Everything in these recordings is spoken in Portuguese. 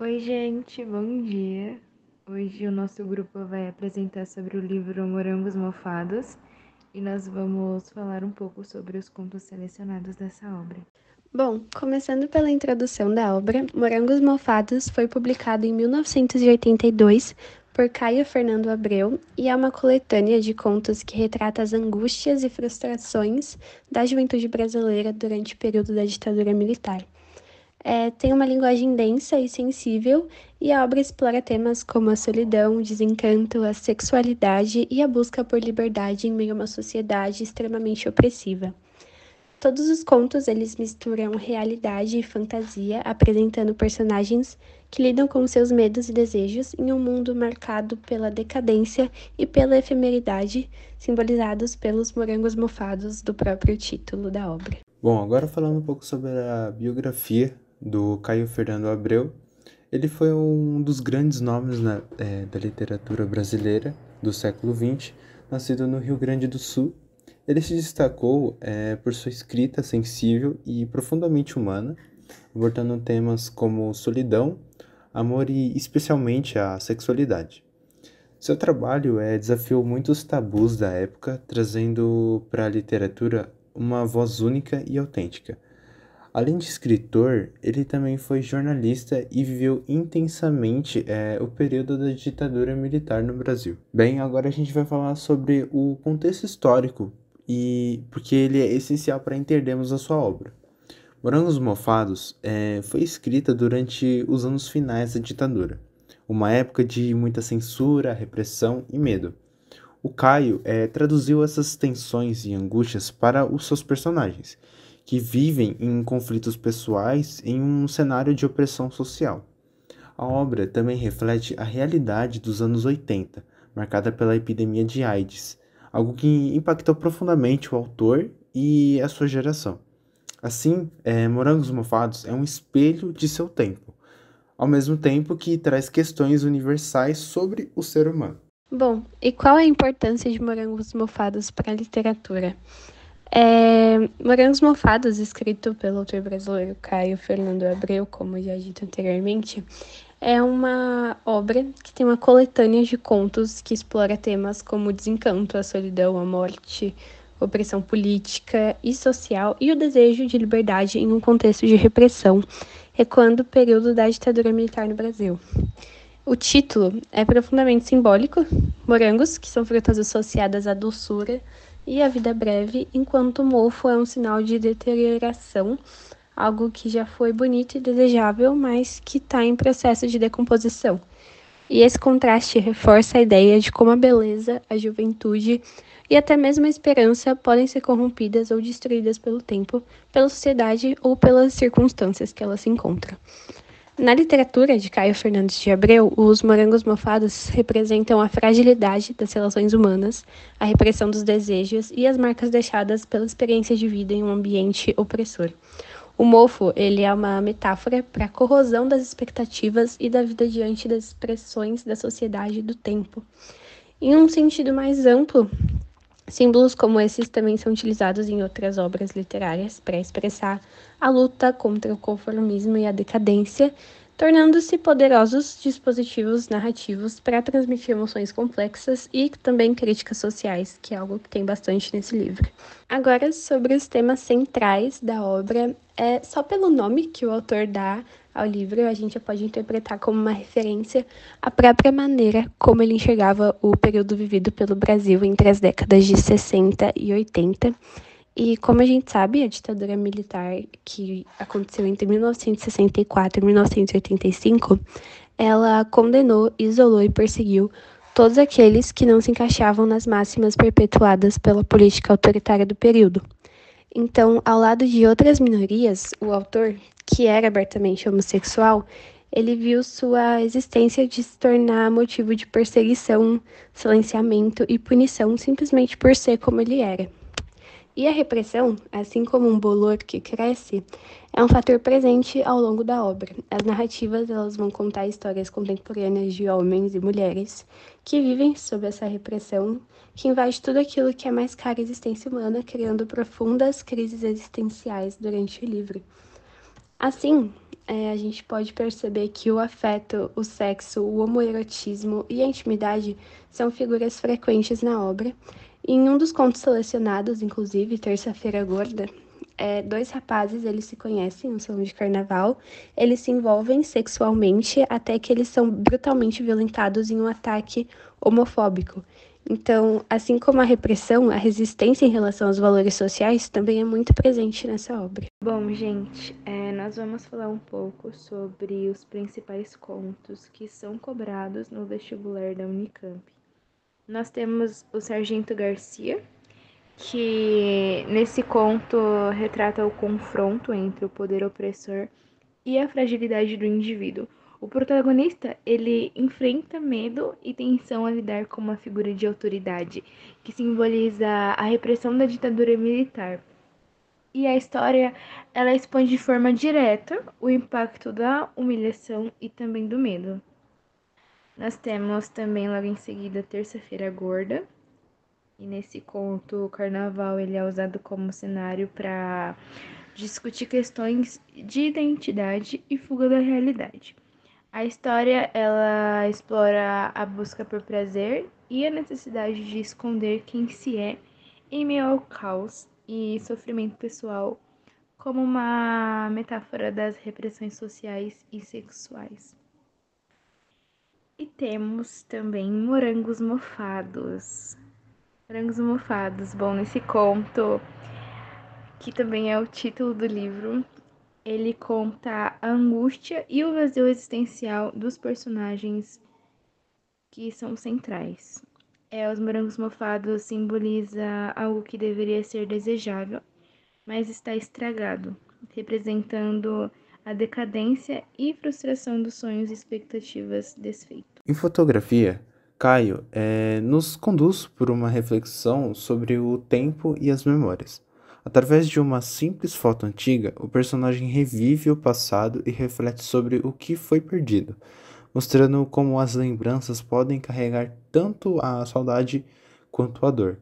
Oi, gente, bom dia. Hoje o nosso grupo vai apresentar sobre o livro Morangos Mofados e nós vamos falar um pouco sobre os contos selecionados dessa obra. Bom, começando pela introdução da obra, Morangos Mofados foi publicado em 1982 por Caio Fernando Abreu e é uma coletânea de contos que retrata as angústias e frustrações da juventude brasileira durante o período da ditadura militar. Tem uma linguagem densa e sensível, e a obra explora temas como a solidão, o desencanto, a sexualidade e a busca por liberdade em meio a uma sociedade extremamente opressiva. Todos os contos eles misturam realidade e fantasia, apresentando personagens que lidam com seus medos e desejos em um mundo marcado pela decadência e pela efemeridade, simbolizados pelos morangos mofados do próprio título da obra. Bom, agora falando um pouco sobre a biografia do Caio Fernando Abreu, ele foi um dos grandes nomes da literatura brasileira do século XX, nascido no Rio Grande do Sul. Ele se destacou por sua escrita sensível e profundamente humana, abordando temas como solidão, amor e especialmente a sexualidade. Seu trabalho desafiou muitos tabus da época, trazendo para a literatura uma voz única e autêntica. Além de escritor, ele também foi jornalista e viveu intensamente o período da ditadura militar no Brasil. Bem, agora a gente vai falar sobre o contexto histórico, e porque ele é essencial para entendermos a sua obra. Morangos Mofados foi escrita durante os anos finais da ditadura, uma época de muita censura, repressão e medo. O Caio traduziu essas tensões e angústias para os seus personagens, que vivem em conflitos pessoais em um cenário de opressão social. A obra também reflete a realidade dos anos 80, marcada pela epidemia de AIDS, algo que impactou profundamente o autor e a sua geração. Assim, Morangos Mofados é um espelho de seu tempo, ao mesmo tempo que traz questões universais sobre o ser humano. Bom, e qual a importância de morangos mofados para a literatura? Morangos Mofados, escrito pelo autor brasileiro Caio Fernando Abreu, como já dito anteriormente, é uma obra que tem uma coletânea de contos que explora temas como o desencanto, a solidão, a morte, opressão política e social e o desejo de liberdade em um contexto de repressão, ecoando o período da ditadura militar no Brasil. O título é profundamente simbólico: morangos, que são frutas associadas à doçura e à vida breve, enquanto o mofo é um sinal de deterioração, algo que já foi bonito e desejável, mas que está em processo de decomposição. E esse contraste reforça a ideia de como a beleza, a juventude e até mesmo a esperança podem ser corrompidas ou destruídas pelo tempo, pela sociedade ou pelas circunstâncias que elas se encontram. Na literatura de Caio Fernandes de Abreu, os morangos mofados representam a fragilidade das relações humanas, a repressão dos desejos e as marcas deixadas pela experiência de vida em um ambiente opressor. O mofo, ele é uma metáfora para a corrosão das expectativas e da vida diante das pressões da sociedade e do tempo. Em um sentido mais amplo, símbolos como esses também são utilizados em outras obras literárias para expressar a luta contra o conformismo e a decadência, tornando-se poderosos dispositivos narrativos para transmitir emoções complexas e também críticas sociais, que é algo que tem bastante nesse livro. Agora, sobre os temas centrais da obra, só pelo nome que o autor dá ao livro, a gente já pode interpretar como uma referência à própria maneira como ele enxergava o período vivido pelo Brasil entre as décadas de 60 e 80. E como a gente sabe, a ditadura militar que aconteceu entre 1964 e 1985, ela condenou, isolou e perseguiu todos aqueles que não se encaixavam nas máximas perpetuadas pela política autoritária do período. Então, ao lado de outras minorias, o autor, que era abertamente homossexual, ele viu sua existência de se tornar motivo de perseguição, silenciamento e punição simplesmente por ser como ele era. E a repressão, assim como um bolor que cresce, é um fator presente ao longo da obra. As narrativas elas vão contar histórias contemporâneas de homens e mulheres que vivem sob essa repressão, que invade tudo aquilo que é mais caro à existência humana, criando profundas crises existenciais durante o livro. Assim, a gente pode perceber que o afeto, o sexo, o homoerotismo e a intimidade são figuras frequentes na obra. Em um dos contos selecionados, inclusive, Terça-feira Gorda, dois rapazes, eles se conhecem no salão de carnaval, eles se envolvem sexualmente até que eles são brutalmente violentados em um ataque homofóbico. Então, assim como a repressão, a resistência em relação aos valores sociais também é muito presente nessa obra. Bom, gente, nós vamos falar um pouco sobre os principais contos que são cobrados no vestibular da Unicamp. Nós temos o Sargento Garcia, que nesse conto retrata o confronto entre o poder opressor e a fragilidade do indivíduo. O protagonista, ele enfrenta medo e tensão a lidar com uma figura de autoridade, que simboliza a repressão da ditadura militar. E a história, ela expõe de forma direta o impacto da humilhação e também do medo. Nós temos também logo em seguida Terça-feira Gorda, e nesse conto o carnaval ele é usado como cenário para discutir questões de identidade e fuga da realidade. A história ela explora a busca por prazer e a necessidade de esconder quem se é em meio ao caos e sofrimento pessoal, como uma metáfora das repressões sociais e sexuais. E temos também Morangos Mofados. Morangos Mofados, bom, nesse conto, que também é o título do livro, ele conta a angústia e o vazio existencial dos personagens que são centrais. Os morangos mofados simboliza algo que deveria ser desejável, mas está estragado, representando a decadência e frustração dos sonhos e expectativas desfeitos. Em fotografia, Caio nos conduz por uma reflexão sobre o tempo e as memórias. Através de uma simples foto antiga, o personagem revive o passado e reflete sobre o que foi perdido, mostrando como as lembranças podem carregar tanto a saudade quanto a dor.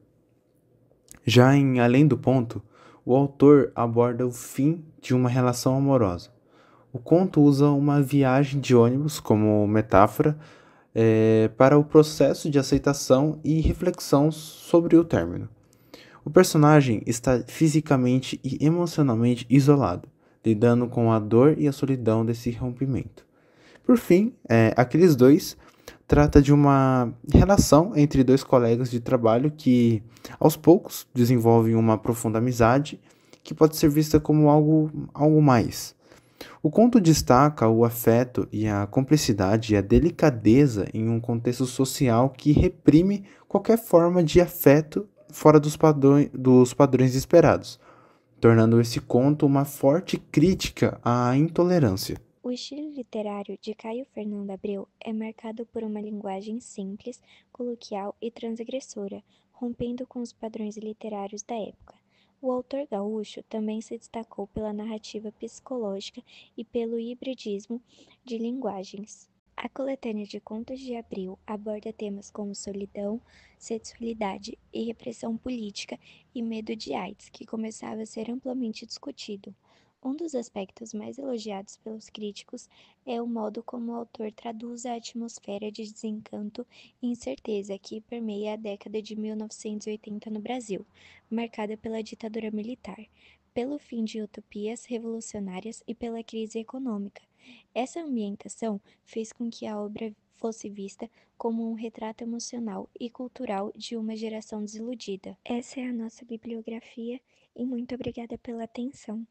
Já em Além do Ponto, o autor aborda o fim de uma relação amorosa. O conto usa uma viagem de ônibus como metáfora para o processo de aceitação e reflexão sobre o término. O personagem está fisicamente e emocionalmente isolado, lidando com a dor e a solidão desse rompimento. Por fim, Aqueles Dois trata de uma relação entre dois colegas de trabalho que, aos poucos, desenvolvem uma profunda amizade que pode ser vista como algo mais. O conto destaca o afeto e a cumplicidade e a delicadeza em um contexto social que reprime qualquer forma de afeto fora dos padrões esperados, tornando esse conto uma forte crítica à intolerância. O estilo literário de Caio Fernando Abreu é marcado por uma linguagem simples, coloquial e transgressora, rompendo com os padrões literários da época. O autor gaúcho também se destacou pela narrativa psicológica e pelo hibridismo de linguagens. A coletânea de contos de Abreu aborda temas como solidão, sexualidade e repressão política e medo de AIDS, que começava a ser amplamente discutido. Um dos aspectos mais elogiados pelos críticos é o modo como o autor traduz a atmosfera de desencanto e incerteza que permeia a década de 1980 no Brasil, marcada pela ditadura militar, pelo fim de utopias revolucionárias e pela crise econômica. Essa ambientação fez com que a obra fosse vista como um retrato emocional e cultural de uma geração desiludida. Essa é a nossa bibliografia e muito obrigada pela atenção.